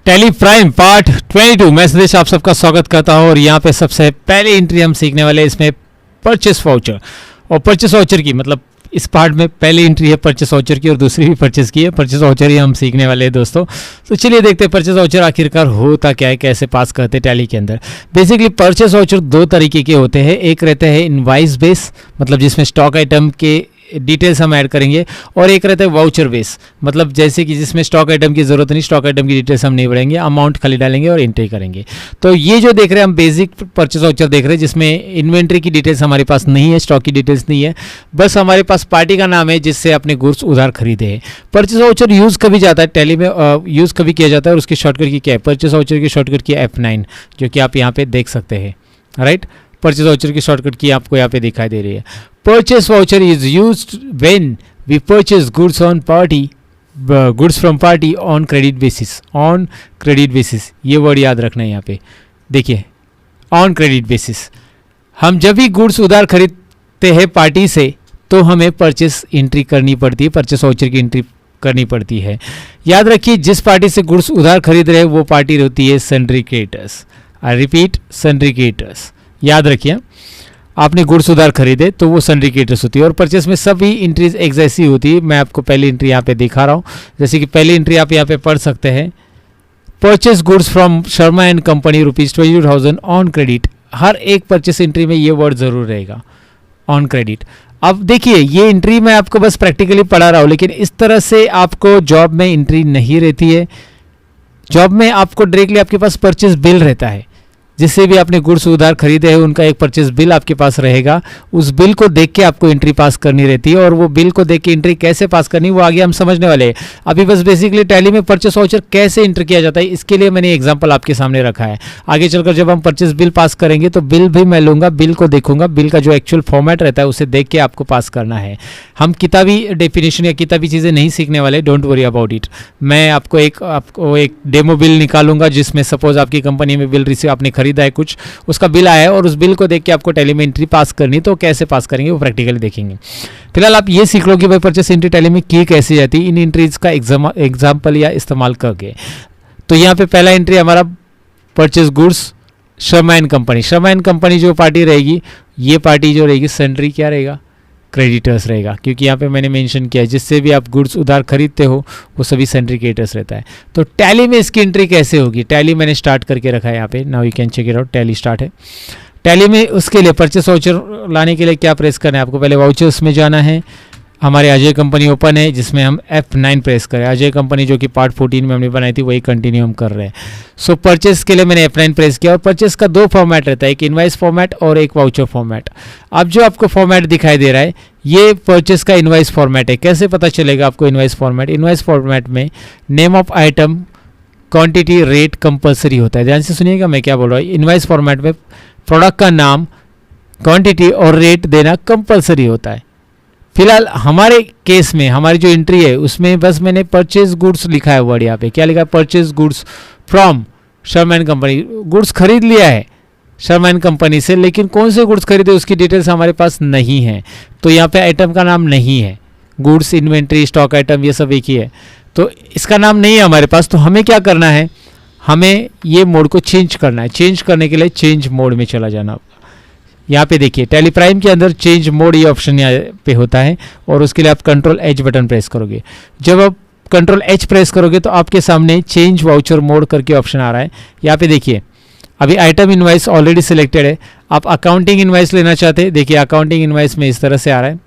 Tally prime part 22 मैं सुदेश आप सबका स्वागत करता हूं और यहाँ पे सबसे पहली एंट्री हम सीखने वाले इसमें परचेस वाउचर। और परचेस वाउचर की मतलब इस पार्ट में पहली एंट्री है परचेस वाउचर की और दूसरी भी परचेस की है। परचेस वाउचर ही हम सीखने वाले हैं दोस्तों। तो चलिए देखते हैं परचेस वाउचर आखिरकार होता क्या है, कैसे पास करते हैं टैली के अंदर। बेसिकली परचेस वाउचर दो तरीके के होते हैं। एक रहते हैं इनवाइस बेस, मतलब जिसमें स्टॉक आइटम के डिटेल्स हम ऐड करेंगे, और एक रहता है वाउचर बेस, मतलब जैसे कि जिसमें स्टॉक आइटम की ज़रूरत नहीं, स्टॉक आइटम की डिटेल्स हम नहीं भरेंगे, अमाउंट खाली डालेंगे और एंट्री करेंगे। तो ये जो देख रहे हैं हम बेसिक परचेस वाउचर देख रहे हैं, जिसमें इन्वेंट्री की डिटेल्स हमारे पास नहीं है, स्टॉक की डिटेल्स नहीं है, बस हमारे पास पार्टी का नाम है जिससे अपने गुड्स उधार खरीदे हैं। परचेस वाउचर यूज़ कभी जाता है टैली में, यूज़ कभी किया जाता है और उसकी शॉर्टकट की क्या है, परचेस वाउचर की शॉर्टकट की F9, जो कि आप यहाँ पे देख सकते हैं। राइट, परचेस वाउचर की शॉर्टकट की आपको यहाँ पे दिखाई दे रही है। Purchase voucher is used when we purchase goods on party, goods from party on credit basis. On credit basis, ये वर्ड याद रखना है यहाँ पे। देखिए, on credit basis, हम जब भी गुड्स उधार खरीदते हैं पार्टी से तो हमें परचेस एंट्री करनी पड़ती है, परचेस वाउचर की एंट्री करनी पड़ती है। याद रखिए, जिस पार्टी से गुड्स उधार खरीद रहे हैं वो पार्टी होती है सिंडिकेटर्स। I repeat, syndicators. याद रखिए, आपने गुड्स उधार खरीदे तो वो सिंडिकेटर्स होती है। और परचेस में सभी एंट्रीज एक जैसी होती है। मैं आपको पहली एंट्री यहाँ पे दिखा रहा हूँ। जैसे कि पहली एंट्री आप यहाँ पे पढ़ सकते हैं, purchase goods from Sharma and company ₹22,000 on credit. हर एक परचेस एंट्री में ये वर्ड जरूर रहेगा, ऑन क्रेडिट। अब देखिए, ये एंट्री मैं आपको बस प्रैक्टिकली पढ़ा रहा हूँ, लेकिन इस तरह से आपको जॉब में एंट्री नहीं रहती है। जॉब में आपको डायरेक्टली आपके पास परचेस बिल रहता है, जिससे भी आपने गुड्स उधार खरीदे हैं उनका एक परचेस बिल आपके पास रहेगा। उस बिल को देख के आपको एंट्री पास करनी रहती है, और वो बिल को देख के एंट्री कैसे पास करनी वो आगे हम समझने वाले हैं। अभी बस बेसिकली टैली में परचेस वाउचर कैसे एंटर किया जाता है इसके लिए मैंने एग्जांपल आपके सामने रखा है। आगे चलकर जब हम परचेस बिल पास करेंगे तो बिल भी मैं लूँगा, बिल को देखूंगा, बिल का जो एक्चुअल फॉर्मेट रहता है उसे देख के आपको पास करना है। हम किताबी डेफिनेशन या किताबी चीज़ें नहीं सीखने वाले, डोंट वरी अबाउट इट। मैं आपको एक डेमो बिल निकालूंगा जिसमें सपोज आपकी कंपनी में बिल रिसीव आपने खरीदा है, कुछ उसका बिल आया है और उस बिल को देख के आपको टैली में एंट्री पास करनी, तो कैसे पास करेंगे वो प्रैक्टिकली देखेंगे। फिलहाल आप ये सीख लो कि भाई परचेस एंट्री टैली में की कैसे जाती है, इन एंट्रीज का एग्जाम्पल या इस्तेमाल करके। तो यहाँ पे पहला एंट्री हमारा purchase goods Sharma and company. Sharma and company जो पार्टी रहेगी, ये पार्टी जो रहेगी सेंट्री क्या रहेगा, क्रेडिटर्स रहेगा, क्योंकि यहाँ पे मैंने मेंशन किया है जिससे भी आप गुड्स उधार खरीदते हो वो सभी सिंडिकेटर्स रहता है। तो टैली में इसकी एंट्री कैसे होगी, टैली मैंने स्टार्ट करके रखा है यहाँ पे, now you can check it out. Tally start है। टैली में उसके लिए परचेस वाउचर लाने के लिए क्या प्रेस करना है आपको, पहले वाउचर्स में जाना है। हमारे अजय कंपनी ओपन है जिसमें हम F9 प्रेस करें। अजय कंपनी जो कि पार्ट 14 में हमने बनाई थी वही कंटिन्यू हम कर रहे हैं। सो परचेस के लिए मैंने F9 प्रेस किया, और परचेस का दो फॉर्मेट रहता है, एक इनवाइस फॉर्मेट और एक वाउचर फॉर्मेट। अब जो आपको फॉर्मेट दिखाई दे रहा है ये परचेस का इनवाइस फॉर्मेट है। कैसे पता चलेगा आपको इनवाइस फॉर्मेट, इनवाइस फॉर्मेट में name of item, quantity, rate compulsory होता है। ध्यान से सुनिएगा मैं क्या बोल रहा हूँ। इनवाइस फॉर्मेट में प्रोडक्ट का नाम, क्वांटिटी और रेट देना कंपलसरी होता है। फिलहाल हमारे केस में हमारी जो एंट्री है उसमें बस मैंने परचेज गुड्स लिखा है, वर्ड यहाँ पे क्या लिखा है, purchase goods from Sharma and company. Goods खरीद लिया है शर्मा एंड कंपनी से, लेकिन कौन से गुड्स खरीदे उसकी डिटेल्स हमारे पास नहीं है। तो यहाँ पे आइटम का नाम नहीं है, गुड्स, इन्वेंट्री, स्टॉक आइटम ये सब एक ही है, तो इसका नाम नहीं है हमारे पास। तो हमें क्या करना है, हमें ये मोड को चेंज करना है। चेंज करने के लिए चेंज मोड में चला जाना। यहाँ पे देखिए टैली प्राइम के अंदर चेंज मोड ये ऑप्शन यहाँ पे होता है, और उसके लिए आप Ctrl+H बटन प्रेस करोगे। जब आप Ctrl+H प्रेस करोगे तो आपके सामने चेंज वाउचर मोड करके ऑप्शन आ रहा है। यहाँ पे देखिए अभी आइटम इनवाइस ऑलरेडी सिलेक्टेड है। आप अकाउंटिंग इनवाइस लेना चाहते हैं, देखिए अकाउंटिंग इनवाइस में इस तरह से आ रहा है।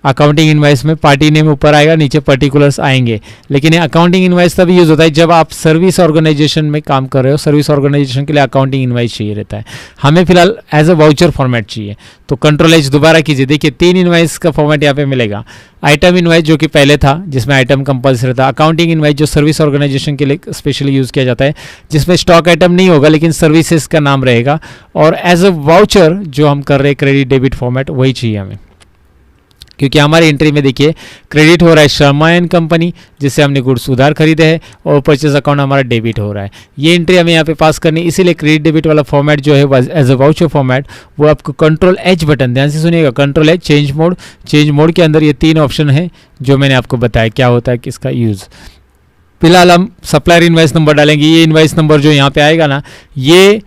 अकाउंटिंग इनवाइस में पार्टी नेम ऊपर आएगा, नीचे पर्टिकुलर्स आएंगे। लेकिन ये अकाउंटिंग इनवाइस तभी यूज़ होता है जब आप सर्विस ऑर्गेनाइजेशन में काम कर रहे हो। सर्विस ऑर्गेनाइजेशन के लिए अकाउंटिंग इनवाइस चाहिए रहता है। हमें फिलहाल एज अ वाउचर फॉर्मेट चाहिए, तो Ctrl+H दोबारा कीजिए। देखिए 3 इनवाइस का फॉर्मेट यहाँ पे मिलेगा। आइटम इनवाइस जो कि पहले था जिसमें आइटम कंपल्सरी था, अकाउंटिंग इनवाइस जो सर्विस ऑर्गेनाइजेशन के लिए स्पेशली यूज़ किया जाता है, जिसमें स्टॉक आइटम नहीं होगा लेकिन सर्विसेज का नाम रहेगा, और एज अ वाउचर जो हम कर रहे हैं क्रेडिट डेबिट फॉर्मेट वही चाहिए हमें, क्योंकि हमारी एंट्री में देखिए क्रेडिट हो रहा है शर्मा एंड कंपनी जिससे हमने गुड्स उधार खरीदे हैं, और परचेज अकाउंट हमारा डेबिट हो रहा है। ये एंट्री हमें यहाँ पे पास करनी, इसीलिए क्रेडिट डेबिट वाला फॉर्मेट जो है एज अ वाउचर फॉर्मेट वो आपको Ctrl+H बटन, ध्यान से सुनिएगा, Ctrl+H change mode. Change mode के अंदर ये 3 ऑप्शन है जो मैंने आपको बताया क्या होता है, किसका यूज़। फिलहाल हम सप्लायर इनवाइस नंबर डालेंगे। ये इनवाइस नंबर जो यहाँ पे आएगा ना, ये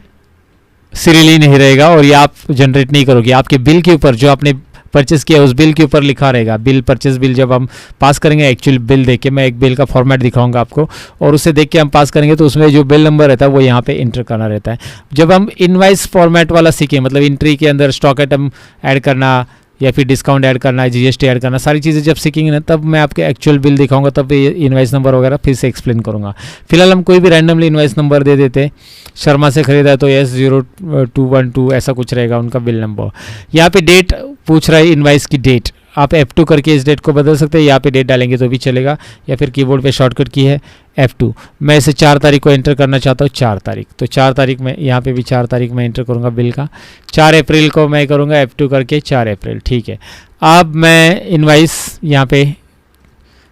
सीरियली नहीं रहेगा और ये आप जनरेट नहीं करोगे। आपके बिल के ऊपर जो आपने परचेस किया उस बिल के ऊपर लिखा रहेगा। बिल, परचेस बिल जब हम पास करेंगे, एक्चुअल बिल देख के मैं एक बिल का फॉर्मेट दिखाऊंगा आपको, और उसे देख के हम पास करेंगे तो उसमें जो बिल नंबर रहता है वो यहाँ पे इंटर करना रहता है। जब हम इनवाइस फॉर्मेट वाला सीखें, मतलब एंट्री के अंदर स्टॉक आइटम ऐड करना या फिर डिस्काउंट ऐड करना, जीएसटी ऐड करना, सारी चीज़ें जब सीखेंगे ना, तब मैं आपके एक्चुअल बिल दिखाऊंगा, तब ये इनवाइस नंबर वगैरह फिर से एक्सप्लेन करूंगा। फिलहाल हम कोई भी रैंडमली इनवाइस नंबर दे देते। शर्मा से खरीदा है तो S0212 ऐसा कुछ रहेगा उनका बिल नंबर। यहाँ पे डेट पूछ रहा है, इनवाइस की डेट आप F2 करके इस डेट को बदल सकते हैं। यहाँ पे डेट डालेंगे तो भी चलेगा, या फिर कीबोर्ड पे शॉर्टकट की है F2। मैं इसे 4 तारीख को एंटर करना चाहता हूँ, 4 तारीख, तो 4 तारीख में यहाँ पे भी 4 तारीख में एंटर करूँगा बिल का। 4 अप्रैल को मैं करूँगा F2 करके 4 अप्रैल, ठीक है। अब मैं इनवाइस यहाँ पे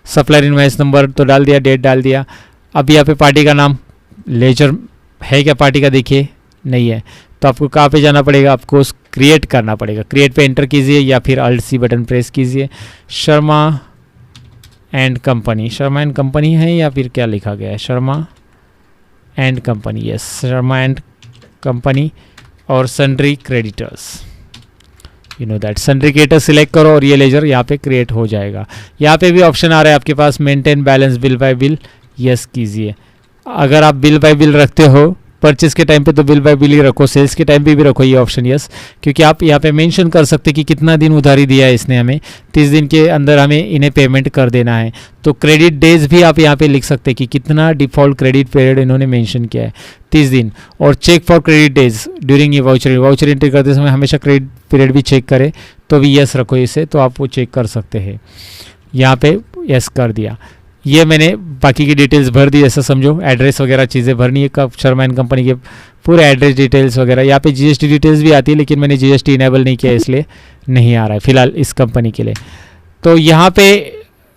सप्लायर इनवाइस नंबर तो डाल दिया, डेट डाल दिया। अब यहाँ पे पार्टी का नाम लेजर है क्या पार्टी का, देखिए नहीं है, तो आपको कहाँ पे जाना पड़ेगा, आपको क्रिएट करना पड़ेगा। क्रिएट पे एंटर कीजिए या फिर Alt C बटन प्रेस कीजिए। Sharma and company, Sharma and company है या फिर क्या लिखा गया है, Sharma and company, yes Sharma and company, और sundry creditors, you know that sundry creditors select करो और ये लेजर यहाँ पे क्रिएट हो जाएगा। यहाँ पे भी ऑप्शन आ रहा है आपके पास maintain balance bill by bill, yes कीजिए। अगर आप बिल बाय बिल रखते हो परचेस के टाइम पे तो बिल बाय बिल ही रखो, सेल्स के टाइम पे भी रखो ये ऑप्शन, यस, क्योंकि आप यहाँ पे मेंशन कर सकते कि कितना दिन उधारी दिया है इसने हमें, 30 दिन के अंदर हमें इन्हें पेमेंट कर देना है। तो क्रेडिट डेज भी आप यहाँ पे लिख सकते कि कितना डिफ़ॉल्ट क्रेडिट पीरियड इन्होंने मेंशन किया है, 30 दिन। और check for credit days during ये वाउचर एंट्री करते समय हमेशा क्रेडिट पीरियड भी चेक करे तो भी यस रखो इसे, तो आप वो चेक कर सकते हैं। यहाँ पे यस कर दिया। ये मैंने बाकी की डिटेल्स भर दी, ऐसा समझो एड्रेस वगैरह चीज़ें भरनी है, कब शर्मा एंड कंपनी के पूरे एड्रेस डिटेल्स वगैरह। यहाँ पे जीएसटी डिटेल्स भी आती है, लेकिन मैंने जीएसटी इनेबल नहीं किया इसलिए नहीं आ रहा है फिलहाल इस कंपनी के लिए। तो यहाँ पे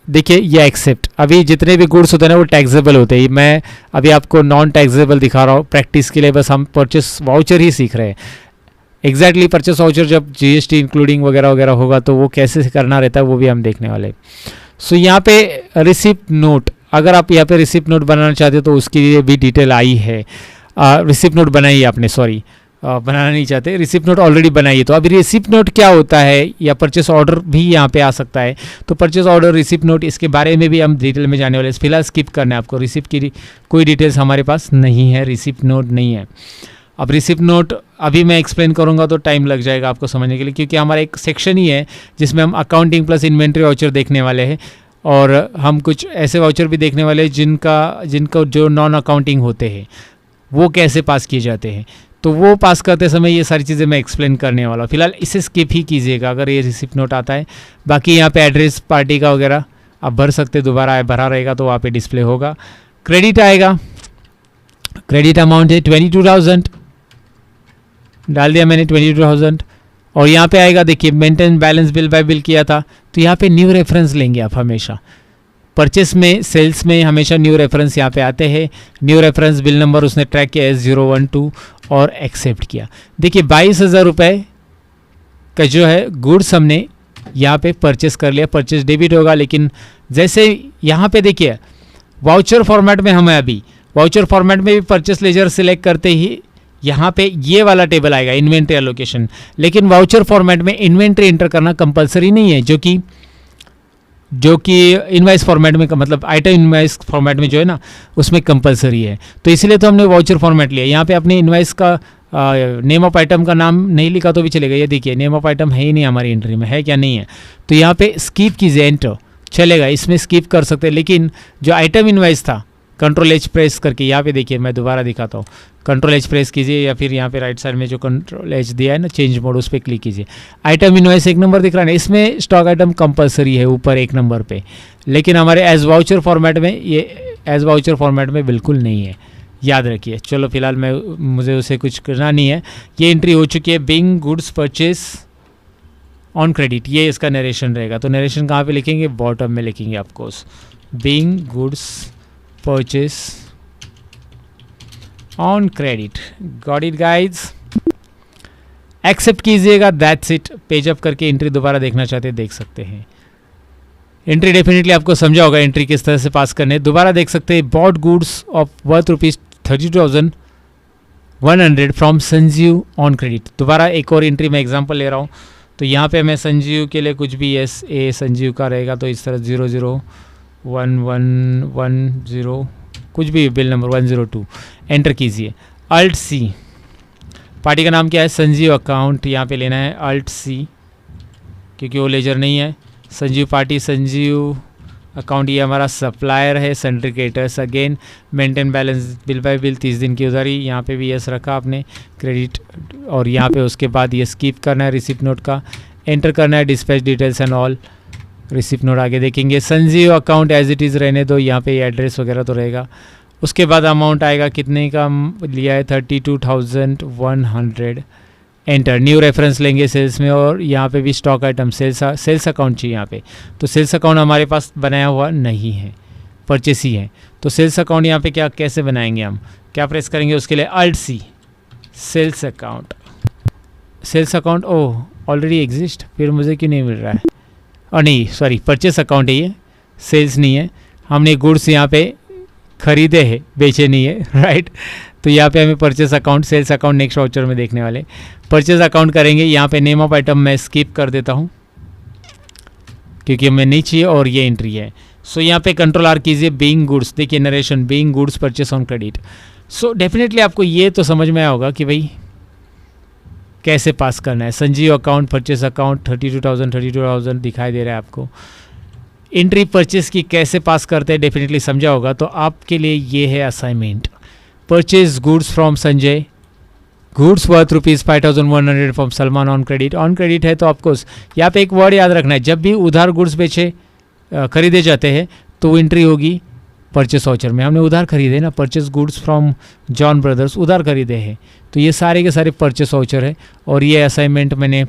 देखिए ये एक्सेप्ट, अभी जितने भी गुड्स होते हैं ना वो टैक्सेबल होते हैं। मैं अभी आपको नॉन टैक्सेबल दिखा रहा हूँ प्रैक्टिस के लिए, बस हम परचेस वाउचर ही सीख रहे हैं। एग्जैक्टली परचेस वाउचर जब जीएसटी इंक्लूडिंग वगैरह वगैरह होगा तो वो कैसे करना रहता है वो भी हम देखने वाले। सो यहाँ पे रिसिप्ट नोट, अगर आप यहाँ पे रिसिप्ट नोट बनाना चाहते हो तो उसके लिए भी डिटेल आई है। रिसिप्ट नोट बनाई है आपने, सॉरी बनाना नहीं चाहते, रिसिप्ट नोट ऑलरेडी बनाई है। तो अभी रिसिप्ट नोट क्या होता है, या परचेस ऑर्डर भी यहाँ पे आ सकता है। तो परचेस ऑर्डर, रिसिप्ट नोट, इसके बारे में भी हम डिटेल में जाने वाले हैं। फिलहाल स्किप करना है आपको, रिसिप्ट की कोई डिटेल्स हमारे पास नहीं है, रिसिप्ट नोट नहीं है। अब रिसिप्ट नोट अभी मैं एक्सप्लेन करूंगा तो टाइम लग जाएगा आपको समझने के लिए, क्योंकि हमारा एक सेक्शन ही है जिसमें हम अकाउंटिंग प्लस इन्वेंट्री वाउचर देखने वाले हैं, और हम कुछ ऐसे वाउचर भी देखने वाले हैं जिनका जो नॉन अकाउंटिंग होते हैं वो कैसे पास किए जाते हैं। तो वो पास करते समय ये सारी चीज़ें मैं एक्सप्लेन करने वाला हूँ। फिलहाल इसे स्किप ही कीजिएगा अगर ये रिसिप्ट नोट आता है। बाकी यहाँ पे एड्रेस पार्टी का वगैरह आप भर सकते, दोबारा भरा रहेगा तो वहाँ पे डिस्प्ले होगा। क्रेडिट आएगा, क्रेडिट अमाउंट है 22,000, डाल दिया मैंने 22,000। और यहाँ पे आएगा देखिए maintain balance bill by bill किया था, तो यहाँ पे न्यू रेफरेंस लेंगे आप हमेशा। परचेस में, सेल्स में हमेशा न्यू रेफरेंस यहाँ पे आते हैं। न्यू रेफरेंस बिल नंबर उसने ट्रैक किया S012 और एक्सेप्ट किया। देखिए 22,000 रुपये का जो है गुड्स हमने यहाँ पे परचेस कर लिया, परचेस डेबिट होगा। लेकिन जैसे यहाँ पे देखिए वाउचर फॉर्मेट में हमें अभी वाउचर फॉर्मेट में भी परचेस लेजर सिलेक्ट करते ही यहाँ पे ये वाला टेबल आएगा इन्वेंट्री एलोकेशन। लेकिन वाउचर फॉर्मेट में इन्वेंट्री एंटर करना कंपलसरी नहीं है, जो कि इनवाइस फॉर्मेट में, मतलब आइटम इनवाइस फॉर्मेट में जो है ना उसमें कंपलसरी है। तो इसलिए तो हमने वाउचर फॉर्मेट लिया। यहाँ पे अपने इनवाइस का नेम ऑफ आइटम का नाम नहीं लिखा तो भी चलेगा। ये देखिए नेम ऑफ आइटम है ही नहीं हमारी एंट्री में, है क्या नहीं है, तो यहाँ पे स्किप कीजिए, एंटर चलेगा, इसमें स्किप कर सकते हैं। लेकिन जो आइटम इनवाइस था कंट्रोल एच प्रेस करके, यहाँ पे देखिए मैं दोबारा दिखाता हूँ, कंट्रोल एच प्रेस कीजिए या फिर यहाँ पे राइट साइड में जो कंट्रोल एच दिया है ना चेंज मोड, उस पर क्लिक कीजिए। आइटम इनवाइस 1 नंबर दिख रहा है ना, इसमें स्टॉक आइटम कंपलसरी है ऊपर 1 नंबर पे, लेकिन हमारे एज वाउचर फॉर्मेट में ये एज वाउचर फॉर्मेट में बिल्कुल नहीं है, याद रखिए। चलो फिलहाल मुझे उसे कुछ करना नहीं है। ये एंट्री हो चुकी है, Bing goods purchase on credit, ये इसका नरेशन रहेगा। तो नरेशन कहाँ पे लिखेंगे, बॉटम में लिखेंगे of course, being goods purchase on credit. Got it guys, accept कीजिएगा, दैट्स इट। पेज अप करके एंट्री दोबारा देखना चाहते हैं देख सकते हैं। एंट्री डेफिनेटली आपको समझा होगा एंट्री किस तरह से पास करने। दोबारा देख सकते हैं, bought goods of worth ₹32,100 from Sanjeev on credit. दोबारा एक और एंट्री में एग्जांपल ले रहा हूँ, तो यहाँ पे मैं संजीव के लिए कुछ भी एस ए संजीव का रहेगा तो इस तरह 001110 कुछ भी बिल नंबर 102 एंटर कीजिए। अल्ट सी, पार्टी का नाम क्या है, संजीव अकाउंट यहाँ पे लेना है अल्ट सी, क्योंकि वो लेजर नहीं है। संजीव पार्टी, संजीव अकाउंट, ये हमारा सप्लायर है sundry creditors. Again maintain balance bill by bill 30 दिन की उधारी, यहाँ पे भी यस रखा आपने क्रेडिट, और यहाँ पे उसके बाद ये स्किप करना है रिसिप्ट नोट का, एंटर करना है dispatch details and all. Receipt note आगे देखेंगे। Sanjeev account as it is रहने दो, यहाँ पे एड्रेस वगैरह तो रहेगा। उसके बाद अमाउंट आएगा, कितने का लिया है 32,100, एंटर। न्यू रेफरेंस लेंगे सेल्स में, और यहाँ पे भी स्टॉक आइटम सेल्स अकाउंट चाहिए यहाँ पे, तो सेल्स अकाउंट हमारे पास बनाया हुआ नहीं है, परचेस ही है। तो सेल्स अकाउंट यहाँ पे क्या कैसे बनाएंगे हम, क्या प्रेस करेंगे उसके लिए, alt C, sales account. Sales account oh already exist, फिर मुझे क्यों नहीं मिल रहा है, और नहीं सॉरी परचेस अकाउंट है ये, सेल्स नहीं है। हमने गुड्स यहाँ पे खरीदे हैं, बेचे नहीं है, राइट। तो यहाँ पे हमें purchase account, sales account next voucher में देखने वाले। परचेस अकाउंट करेंगे, यहाँ पे नेम ऑफ आइटम मैं स्किप कर देता हूँ क्योंकि हमें नहीं चाहिए, और ये एंट्री है। सो यहाँ पे कंट्रोल आर कीजिए, बीइंग गुड्स, देखिए narration, being goods purchase on credit. So definitely आपको ये तो समझ में आया होगा कि भाई कैसे पास करना है। संजीव अकाउंट, परचेस अकाउंट 32,000 दिखाई दे रहा है आपको। एंट्री परचेस की कैसे पास करते हैं डेफिनेटली समझा होगा, तो आपके लिए ये है assignment. Purchase goods from Sanjay, goods worth ₹5,100 from Salman on credit. On credit है तो आपको यहाँ पे एक वर्ड याद रखना है, जब भी उधार गुड्स बेचे खरीदे जाते हैं तो एंट्री होगी परचेस वाउचर में। हमने उधार खरीदे ना, purchase goods from John brothers, उधार खरीदे हैं, तो ये सारे के सारे परचेस वाउचर है। और ये असाइनमेंट मैंने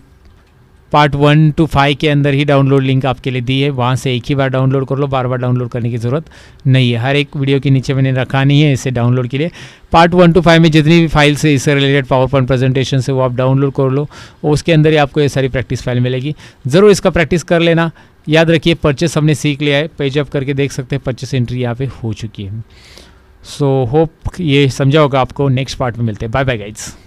पार्ट 1 to 5 के अंदर ही डाउनलोड लिंक आपके लिए दी है, वहाँ से एक ही बार डाउनलोड कर लो, बार बार डाउनलोड करने की ज़रूरत नहीं है। हर एक वीडियो के नीचे मैंने रखा नहीं है इसे डाउनलोड के लिए। पार्ट 1 to 5 में जितनी भी फाइल्स है इससे रिलेटेड पावर पॉइंट प्रेजेंटेशन से, वो आप डाउनलोड कर लो, और उसके अंदर ही आपको ये सारी प्रैक्टिस फाइल मिलेगी। ज़रूर इसका प्रैक्टिस कर लेना। याद रखिए परचेस हमने सीख लिया है, पेज अप करके देख सकते हैं परचेस एंट्री यहाँ पे हो चुकी है। सो होप ये समझा होगा आपको। नेक्स्ट पार्ट में मिलते हैं, बाय बाय गाइड्स।